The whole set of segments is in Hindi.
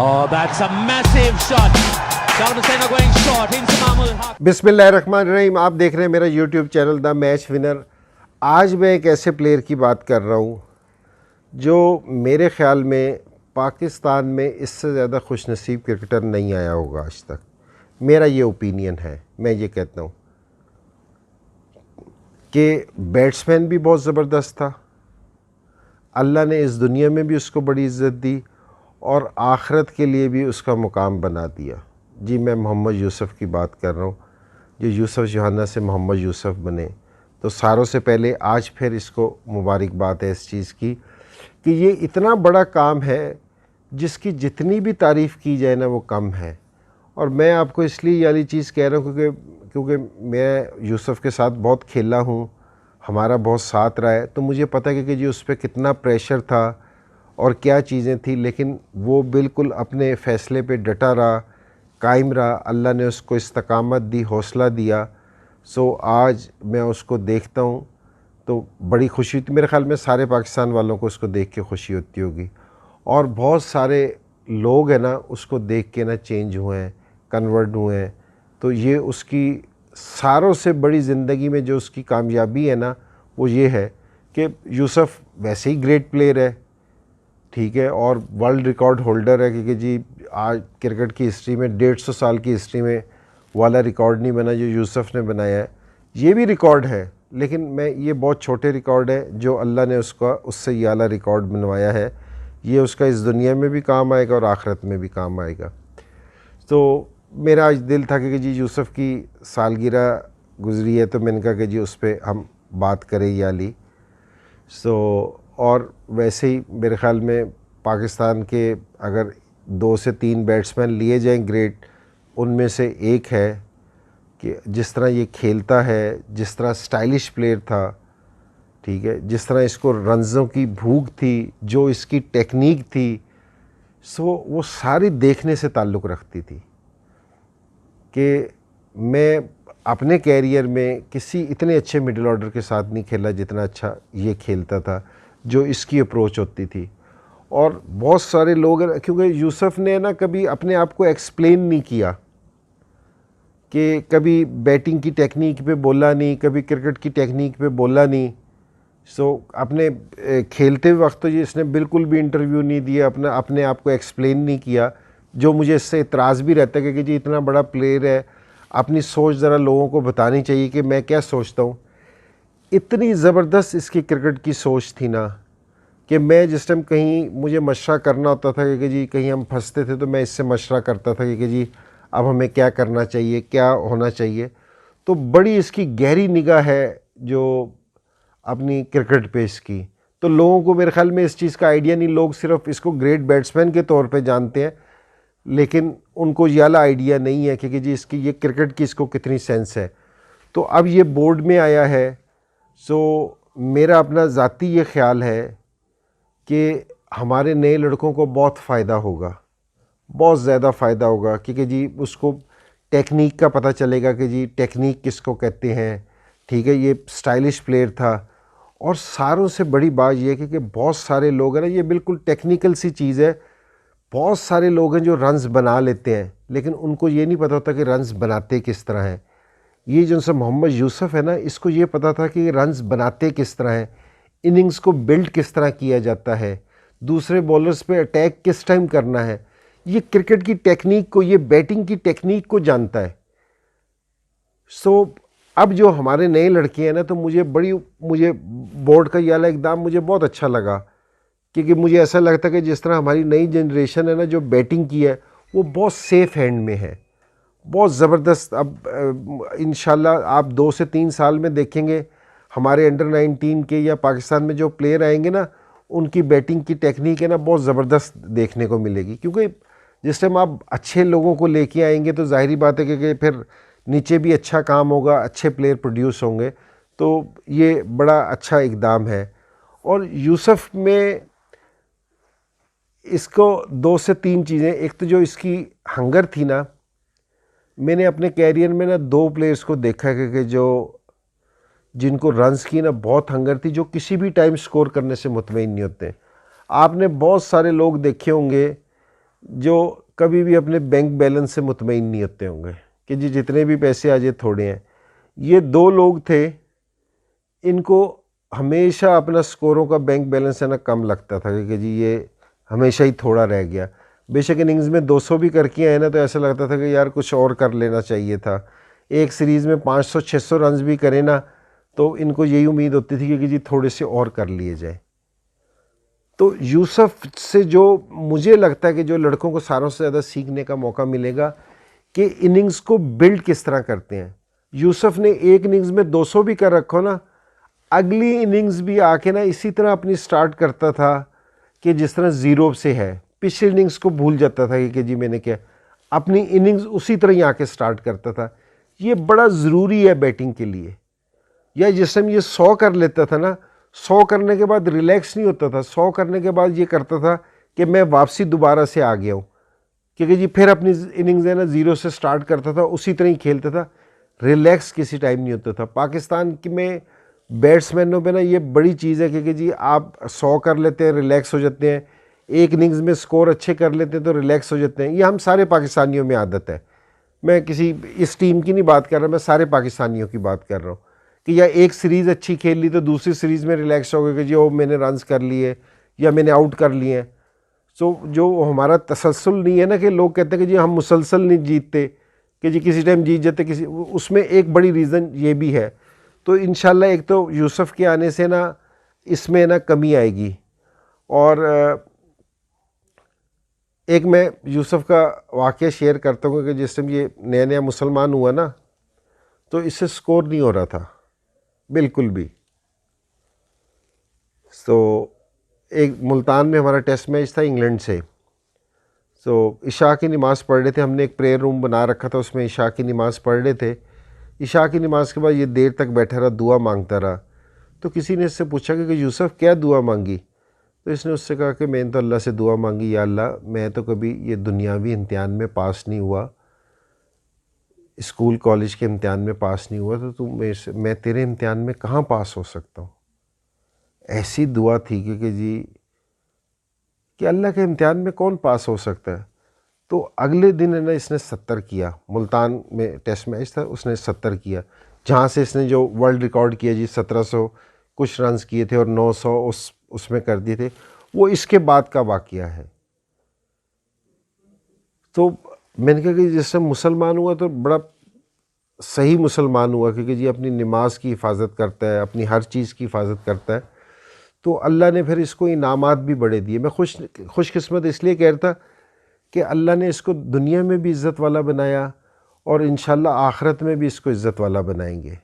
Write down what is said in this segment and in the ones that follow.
Oh, that's a massive shot. Chavdasena going short into Mahmood Haq. बिस्मिल्लाहिर्रहमानिर्रहीम। आप देख रहे हैं मेरा YouTube channel the match winner. आज मैं एक ऐसे प्लेयर की बात कर रहा हूँ जो मेरे ख़्याल में पाकिस्तान में इससे ज़्यादा खुशनसीब क्रिकेटर नहीं आया होगा आज तक। मेरा ये ओपिनियन है। मैं ये कहता हूँ कि बैट्समैन भी बहुत ज़बरदस्त था, अल्लाह ने इस दुनिया में भी उसको बड़ी इज़्ज़त दी और आखिरत के लिए भी उसका मुकाम बना दिया। जी, मैं मोहम्मद यूसुफ़ की बात कर रहा हूँ, जो यूसुफ़ जोहाना से मोहम्मद यूसुफ़ बने। तो सारों से पहले आज फिर इसको मुबारकबाद है इस चीज़ की कि ये इतना बड़ा काम है जिसकी जितनी भी तारीफ़ की जाए ना वो कम है। और मैं आपको इसलिए ये वाली चीज़ कह रहा हूँ क्योंकि मैं यूसुफ़ के साथ बहुत खेला हूँ, हमारा बहुत साथ रहा है, तो मुझे पता है कि जी उस पर कितना प्रेशर था और क्या चीज़ें थी, लेकिन वो बिल्कुल अपने फ़ैसले पे डटा रहा, कायम रहा। अल्लाह ने उसको इस्तकामत दी, हौसला दिया। सो आज मैं उसको देखता हूँ तो बड़ी खुशी होती। मेरे ख़्याल में सारे पाकिस्तान वालों को उसको देख के खुशी होती होगी और बहुत सारे लोग हैं ना उसको देख के ना चेंज हुए हैं, कन्वर्ट हुए हैं। तो ये उसकी सारों से बड़ी ज़िंदगी में जो उसकी कामयाबी है ना वो ये है कि यूसुफ़ वैसे ही ग्रेट प्लेयर है, ठीक है, और वर्ल्ड रिकॉर्ड होल्डर है, क्योंकि जी आज क्रिकेट की हिस्ट्री में 150 साल की हिस्ट्री में वाला रिकॉर्ड नहीं बना जो यूसुफ़ ने बनाया है। ये भी रिकॉर्ड है, लेकिन मैं ये बहुत छोटे रिकॉर्ड है जो अल्लाह ने उसका उससे ये वाला रिकॉर्ड बनवाया है। ये उसका इस दुनिया में भी काम आएगा और आखिरत में भी काम आएगा। तो मेरा आज दिल था कि जी यूसुफ़ की सालगिरह गुज़री है तो मैंने कहा कि जी उस पर हम बात करें ये वाली। और वैसे ही मेरे ख़्याल में पाकिस्तान के अगर 2 से 3 बैट्समैन लिए जाएं ग्रेट, उनमें से एक है कि जिस तरह ये खेलता है, जिस तरह स्टाइलिश प्लेयर था, ठीक है, जिस तरह इसको रन्ज़ों की भूख थी, जो इसकी टेक्निक थी, वो सारी देखने से ताल्लुक़ रखती थी कि मैं अपने कैरियर में किसी इतने अच्छे मिडिल ऑर्डर के साथ नहीं खेला जितना अच्छा ये खेलता था, जो इसकी अप्रोच होती थी। और बहुत सारे लोग, क्योंकि यूसुफ़ ने ना कभी अपने आप को एक्सप्लेन नहीं किया, कि कभी बैटिंग की टेक्निक पे बोला नहीं, कभी क्रिकेट की टेक्निक पे बोला नहीं। अपने खेलते वक्त तो ये इसने बिल्कुल भी इंटरव्यू नहीं दिया, अपने आप को एक्सप्लेन नहीं किया, जो मुझे इससे इतराज़ भी रहता है कि जी इतना बड़ा प्लेयर है, अपनी सोच ज़रा लोगों को बतानी चाहिए कि मैं क्या सोचता हूँ। इतनी ज़बरदस्त इसकी क्रिकेट की सोच थी ना कि मैं जिस टाइम कहीं मुझे मशवरा करना होता था कि जी कहीं हम फंसते थे तो मैं इससे मशवरा करता था कि जी अब हमें क्या करना चाहिए, क्या होना चाहिए। तो बड़ी इसकी गहरी निगाह है जो अपनी क्रिकेट पे इसकी। तो लोगों को मेरे ख़्याल में इस चीज़ का आइडिया नहीं, लोग सिर्फ इसको ग्रेट बैट्समैन के तौर पे जानते हैं, लेकिन उनको ये वाला आइडिया नहीं है कि जी इसकी ये क्रिकेट की इसको कितनी सेंस है। तो अब ये बोर्ड में आया है। मेरा अपना ज़ाती ये ख़्याल है कि हमारे नए लड़कों को बहुत फ़ायदा होगा, बहुत ज़्यादा फ़ायदा होगा, क्योंकि जी उसको टेक्निक का पता चलेगा कि जी टेक्निक किसको कहते हैं, ठीक है। ये स्टाइलिश प्लेयर था और सारों से बड़ी बात यह है कि बहुत सारे लोग हैं ना, ये बिल्कुल टेक्निकल सी चीज़ है। बहुत सारे लोग हैं जो रन्स बना लेते हैं, लेकिन उनको ये नहीं पता होता कि रन्स बनाते किस तरह हैं। ये जो सा मोहम्मद यूसुफ़ है ना, इसको ये पता था कि रन्स बनाते किस तरह हैं, इनिंग्स को बिल्ड किस तरह किया जाता है, दूसरे बॉलर्स पे अटैक किस टाइम करना है। ये क्रिकेट की टेक्निक को, ये बैटिंग की टेक्निक को जानता है। अब जो हमारे नए लड़के हैं ना, तो मुझे बोर्ड का ये वाला इक़दाम मुझे बहुत अच्छा लगा, क्योंकि मुझे ऐसा लगता है कि जिस तरह हमारी नई जनरेशन है ना जो बैटिंग की है वो बहुत सेफ़ हैंड में है, बहुत ज़बरदस्त। अब इंशाल्लाह आप 2 से 3 साल में देखेंगे हमारे अंडर 19 के या पाकिस्तान में जो प्लेयर आएंगे ना, उनकी बैटिंग की टेक्निक है ना बहुत ज़बरदस्त देखने को मिलेगी। क्योंकि जिस टाइम आप अच्छे लोगों को लेके आएंगे तो ज़ाहिरी बात है कि फिर नीचे भी अच्छा काम होगा, अच्छे प्लेयर प्रोड्यूस होंगे। तो ये बड़ा अच्छा इक़दाम है। और यूसुफ़ में इसको 2 से 3 चीज़ें, एक तो जो इसकी हंगर थी ना, मैंने अपने कैरियर में ना 2 प्लेयर्स को देखा है कि जो जिनको रन्स की ना बहुत हंगर थी, जो किसी भी टाइम स्कोर करने से मुतमईन नहीं होते। आपने बहुत सारे लोग देखे होंगे जो कभी भी अपने बैंक बैलेंस से मुतमईन नहीं होते होंगे कि जी जितने भी पैसे आज ये थोड़े हैं। ये दो लोग थे, इनको हमेशा अपना स्कोरों का बैंक बैलेंस है ना कम लगता था कि जी ये हमेशा ही थोड़ा रह गया। बेशक इनिंग्स में 200 भी करके आए ना तो ऐसा लगता था कि यार कुछ और कर लेना चाहिए था। एक सीरीज़ में 500-600 रन भी करें ना तो इनको यही उम्मीद होती थी कि जी थोड़े से और कर लिए जाए। तो यूसुफ से जो मुझे लगता है कि जो लड़कों को सारों से ज़्यादा सीखने का मौका मिलेगा कि इनिंग्स को बिल्ड किस तरह करते हैं। यूसुफ ने एक इनिंग्स में 200 भी कर रखो ना, अगली इनिंग्स भी आके ना इसी तरह अपनी स्टार्ट करता था कि जिस तरह ज़ीरो से है। पिछली इनिंग्स को भूल जाता था कि जी मैंने क्या, अपनी इनिंग्स उसी तरह ही आके स्टार्ट करता था। ये बड़ा ज़रूरी है बैटिंग के लिए। या जिस टाइम ये 100 कर लेता था ना, 100 करने के बाद रिलैक्स नहीं होता था। 100 करने के बाद ये करता था कि मैं वापसी दोबारा से आ गया हूँ, क्योंकि जी फिर अपनी इनिंग्स है ना ज़ीरो से स्टार्ट करता था, उसी तरह ही खेलता था। रिलैक्स किसी टाइम नहीं होता था। पाकिस्तान की में बैट्समैनों पे ना ये बड़ी चीज़ है कि जी आप 100 कर लेते हैं, रिलैक्स हो जाते हैं। एक इनिंग्स में स्कोर अच्छे कर लेते हैं तो रिलैक्स हो जाते हैं। ये हम सारे पाकिस्तानियों में आदत है। मैं किसी इस टीम की नहीं बात कर रहा, मैं सारे पाकिस्तानियों की बात कर रहा हूँ कि या एक सीरीज़ अच्छी खेल ली तो दूसरी सीरीज़ में रिलैक्स हो गए कि जी ओ मैंने रन्स कर लिए या मैंने आउट कर लिए हैं। सो जो हमारा तसलसल नहीं है ना कि लोग कहते हैं कि जी हम मुसलसल नहीं जीतते, कि जी किसी टाइम जीत जाते किसी, उसमें एक बड़ी रीज़न ये भी है। तो इंशाल्लाह एक तो यूसुफ के आने से ना इसमें ना कमी आएगी। और एक मैं यूसुफ का वाक़या शेयर करता हूँ कि जिस टाइम ये नया नया मुसलमान हुआ ना तो इससे स्कोर नहीं हो रहा था बिल्कुल भी। तो एक मुल्तान में हमारा टेस्ट मैच था इंग्लैंड से। तो इशा की नमाज़ पढ़ रहे थे, हमने एक प्रेयर रूम बना रखा था, उसमें इशा की नमाज़ पढ़ रहे थे। इशा की नमाज़ के बाद ये देर तक बैठा रहा, दुआ मांगता रहा। तो किसी ने इससे पूछा कि यूसुफ क्या दुआ मांगी? तो इसने उससे कहा कि मैंने तो अल्लाह से दुआ मांगी, या अल्लाह मैं तो कभी ये दुनियावी इम्तिहान में पास नहीं हुआ, स्कूल कॉलेज के इम्तिहान में पास नहीं हुआ, तो तू मैं तेरे इम्तिहान में कहाँ पास हो सकता हूँ। ऐसी दुआ थी कि जी कि अल्लाह के इम्तिहान में कौन पास हो सकता है। तो अगले दिन है ना इसने 70 किया। मुल्तान में टेस्ट मैच था, उसने 70 किया, जहाँ से इसने जो वर्ल्ड रिकॉर्ड किया जी 1700 कुछ रन्स किए थे और 900 उसमें कर दिए थे। वो इसके बाद का वाक़या है। तो मैंने कहा कि जिससे मुसलमान हुआ तो बड़ा सही मुसलमान हुआ, क्योंकि जी अपनी नमाज की हिफाजत करता है, अपनी हर चीज़ की हिफाजत करता है। तो अल्लाह ने फिर इसको इनामात भी बड़े दिए। मैं खुशकिस्मत इसलिए कह रहा था कि अल्लाह ने इसको दुनिया में भी इज़्ज़त वाला बनाया और इंशाल्लाह आखिरत में भी इसको इज़्ज़त वाला बनाएंगे।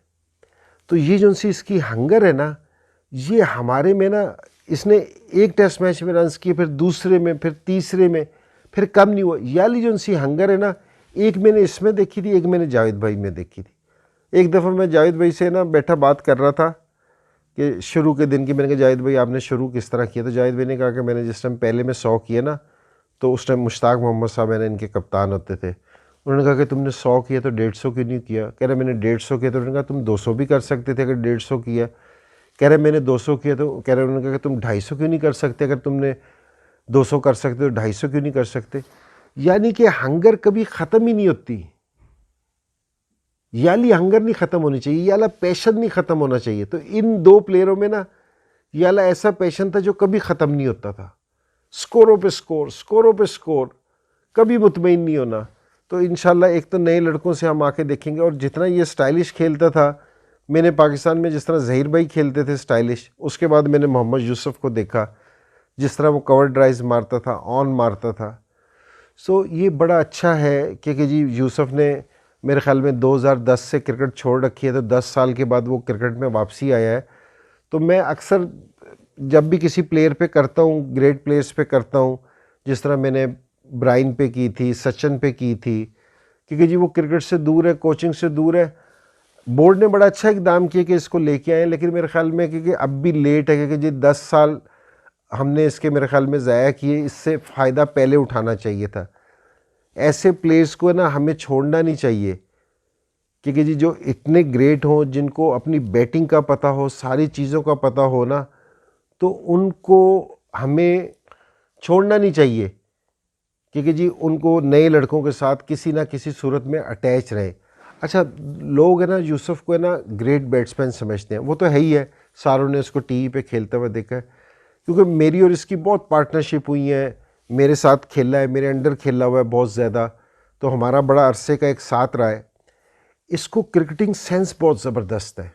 तो ये जो सी इसकी हंगर है ना, ये हमारे में ना, इसने एक टेस्ट मैच में रन्स किए, फिर दूसरे में, फिर तीसरे में, फिर कम नहीं हुआ। याली जो सी हंगर है ना, एक मैंने इसमें देखी थी, एक मैंने जावेद भाई में देखी थी। एक दफ़ा मैं जावेद भाई से ना बैठा बात कर रहा था कि शुरू के दिन की, मैंने कहा जावेद भाई आपने शुरू किस तरह किया? तो जावेद भाई ने कहा कि मैंने जिस टाइम पहले में 100 किए ना, तो उस टाइम मुश्ताक मोहम्मद साहब मैंने इनके कप्तान होते थे। उन्होंने कहा कि तुमने 100 किया तो 150 क्यों नहीं किया? कह रहे मैंने 150 किया। तो उन्होंने कहा तुम 200 भी कर सकते थे अगर 150 किया। कह रहे मैंने 200 किया। तो कह रहे उन्होंने कहा कि तुम 250 क्यों नहीं कर सकते? अगर तुमने 200 कर सकते तो 250 क्यों नहीं कर सकते? यानी कि हंगर कभी ख़त्म ही नहीं होती। याली हंगर नहीं ख़त्म होनी चाहिए, याला पैशन नहीं ख़त्म होना चाहिए। तो इन दो प्लेयरों में ना याला ऐसा पैशन था जो कभी ख़त्म नहीं होता था। स्कोरों पे स्कोर, स्कोरों पे स्कोर, कभी मुतमईन नहीं होना। तो इंशाल्लाह एक तो नए लड़कों से हम आके देखेंगे। और जितना ये स्टाइलिश खेलता था, मैंने पाकिस्तान में जिस तरह ज़हीर भाई खेलते थे स्टाइलिश, उसके बाद मैंने मोहम्मद यूसुफ को देखा जिस तरह वो कवर ड्राइव्स मारता था, ऑन मारता था। सो ये बड़ा अच्छा है कि जी यूसुफ ने मेरे ख्याल में 2010 से क्रिकेट छोड़ रखी है, तो 10 साल के बाद वो क्रिकेट में वापसी आया है। तो मैं अक्सर जब भी किसी प्लेयर पे करता हूँ, ग्रेट प्लेयर्स पे करता हूँ, जिस तरह मैंने ब्राइन पे की थी, सचिन पे की थी, क्योंकि जी वो क्रिकेट से दूर है, कोचिंग से दूर है। बोर्ड ने बड़ा अच्छा इकदाम किया कि इसको लेके आए, लेकिन मेरे ख्याल में क्योंकि अब भी लेट है, क्योंकि जी 10 साल हमने इसके मेरे ख्याल में ज़ाया किए, इससे फ़ायदा पहले उठाना चाहिए था। ऐसे प्लेयर्स को ना हमें छोड़ना नहीं चाहिए, क्योंकि जी जो इतने ग्रेट हों, जिनको अपनी बैटिंग का पता हो, सारी चीज़ों का पता हो ना, तो उनको हमें छोड़ना नहीं चाहिए क्योंकि जी उनको नए लड़कों के साथ किसी ना किसी सूरत में अटैच रहे। अच्छा, लोग है ना यूसुफ को है ना ग्रेट बैट्समैन समझते हैं, वो तो है ही है, सारों ने उसको टीवी पे खेलते हुए देखा है, क्योंकि मेरी और इसकी बहुत पार्टनरशिप हुई है, मेरे साथ खेला है, मेरे अंडर खेला हुआ है बहुत ज़्यादा, तो हमारा बड़ा अरसे का एक साथ रहा है। इसको क्रिकेटिंग सेंस बहुत ज़बरदस्त है,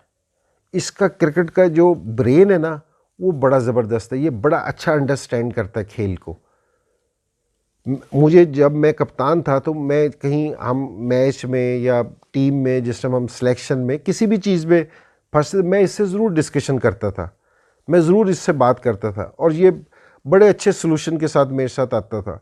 इसका क्रिकेट का जो ब्रेन है ना वो बड़ा ज़बरदस्त है, ये बड़ा अच्छा अंडरस्टैंड करता है खेल को। मुझे जब मैं कप्तान था तो मैं कहीं हम मैच में या टीम में जिस टाइम हम सिलेक्शन में किसी भी चीज़ में फंसते, मैं इससे ज़रूर डिस्कशन करता था, मैं ज़रूर इससे बात करता था और ये बड़े अच्छे सोल्यूशन के साथ मेरे साथ आता था।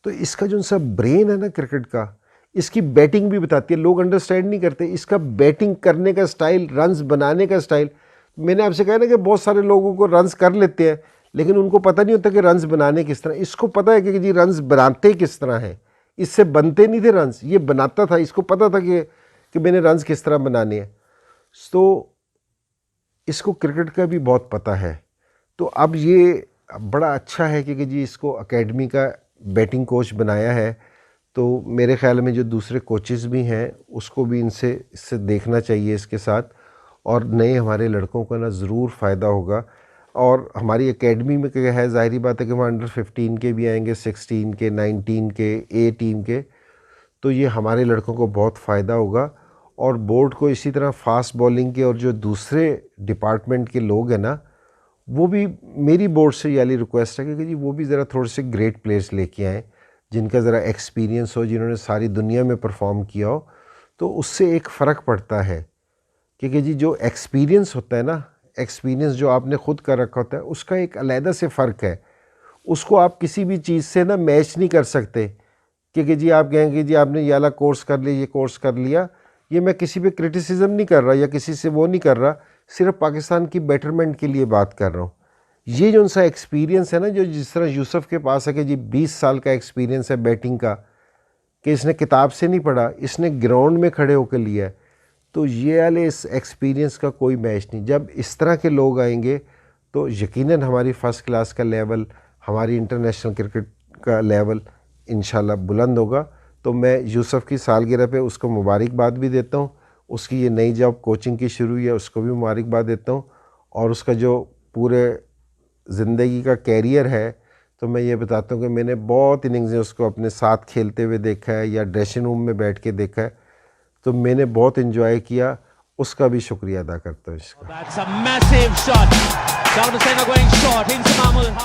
तो इसका जो सा ब्रेन है ना क्रिकेट का, इसकी बैटिंग भी बताती है, लोग अंडरस्टैंड नहीं करते इसका बैटिंग करने का स्टाइल, रन्स बनाने का स्टाइल। मैंने आपसे कहा ना कि बहुत सारे लोगों को रन्स कर लेते हैं लेकिन उनको पता नहीं होता कि रन्स बनाने किस तरह। इसको पता है कि जी रन्स बनाते किस तरह हैं, इससे बनते नहीं थे रन्स, ये बनाता था, इसको पता था कि मैंने रन्स किस तरह बनाने हैं। तो इसको क्रिकेट का भी बहुत पता है। तो अब ये बड़ा अच्छा है कि जी इसको एकेडमी का बैटिंग कोच बनाया है, तो मेरे ख़्याल में जो दूसरे कोचेज़ भी हैं उसको भी इससे देखना चाहिए इसके साथ, और नए हमारे लड़कों का ना ज़रूर फ़ायदा होगा। और हमारी एकेडमी में क्या है, ज़ाहिरी बात है कि वहाँ अंडर 15 के भी आएंगे, 16 के, 19 के, ए टीम के, तो ये हमारे लड़कों को बहुत फ़ायदा होगा। और बोर्ड को इसी तरह फास्ट बॉलिंग के और जो दूसरे डिपार्टमेंट के लोग हैं ना, वो भी मेरी बोर्ड से ये रिक्वेस्ट है कि जी वो भी ज़रा थोड़े से ग्रेट प्लेयर्स लेके आएँ जिनका ज़रा एक्सपीरियंस हो, जिन्होंने सारी दुनिया में परफॉर्म किया हो, तो उससे एक फ़र्क पड़ता है। क्योंकि जी जो एक्सपीरियंस होता है ना, एक्सपीरियंस जो आपने ख़ुद कर रखा होता है उसका एक अलहदा से फ़र्क है, उसको आप किसी भी चीज़ से ना मैच नहीं कर सकते। क्योंकि जी आप कहेंगे जी आपने ये वाला कोर्स कर लिया, ये कोर्स कर लिया, ये मैं किसी पे क्रिटिसिज्म नहीं कर रहा या किसी से वो नहीं कर रहा, सिर्फ पाकिस्तान की बेटरमेंट के लिए बात कर रहा हूँ। ये जो उनसा एक्सपीरियंस है ना, जो जिस तरह यूसुफ के पास है कि जी 20 साल का एक्सपीरियंस है बैटिंग का, कि इसने किताब से नहीं पढ़ा, इसने ग्राउंड में खड़े होकर लिया है, तो ये वाले इस एक्सपीरियंस का कोई मैच नहीं। जब इस तरह के लोग आएंगे तो यकीनन हमारी फ़र्स्ट क्लास का लेवल, हमारी इंटरनेशनल क्रिकेट का लेवल इंशाल्लाह बुलंद होगा। तो मैं यूसुफ की सालगिरह पे उसको मुबारकबाद भी देता हूँ, उसकी ये नई जॉब कोचिंग की शुरू हुई है उसको भी मुबारकबाद देता हूँ, और उसका जो पूरे ज़िंदगी का कैरियर है, तो मैं ये बताता हूँ कि मैंने बहुत इनिंग्सें उसको अपने साथ खेलते हुए देखा है या ड्रेसिंग रूम में बैठ के देखा है, तो मैंने बहुत इन्जॉय किया, उसका भी शुक्रिया अदा करता हूँ इसका। That's a massive shot. Down the centre going short into Mahmoud Haq.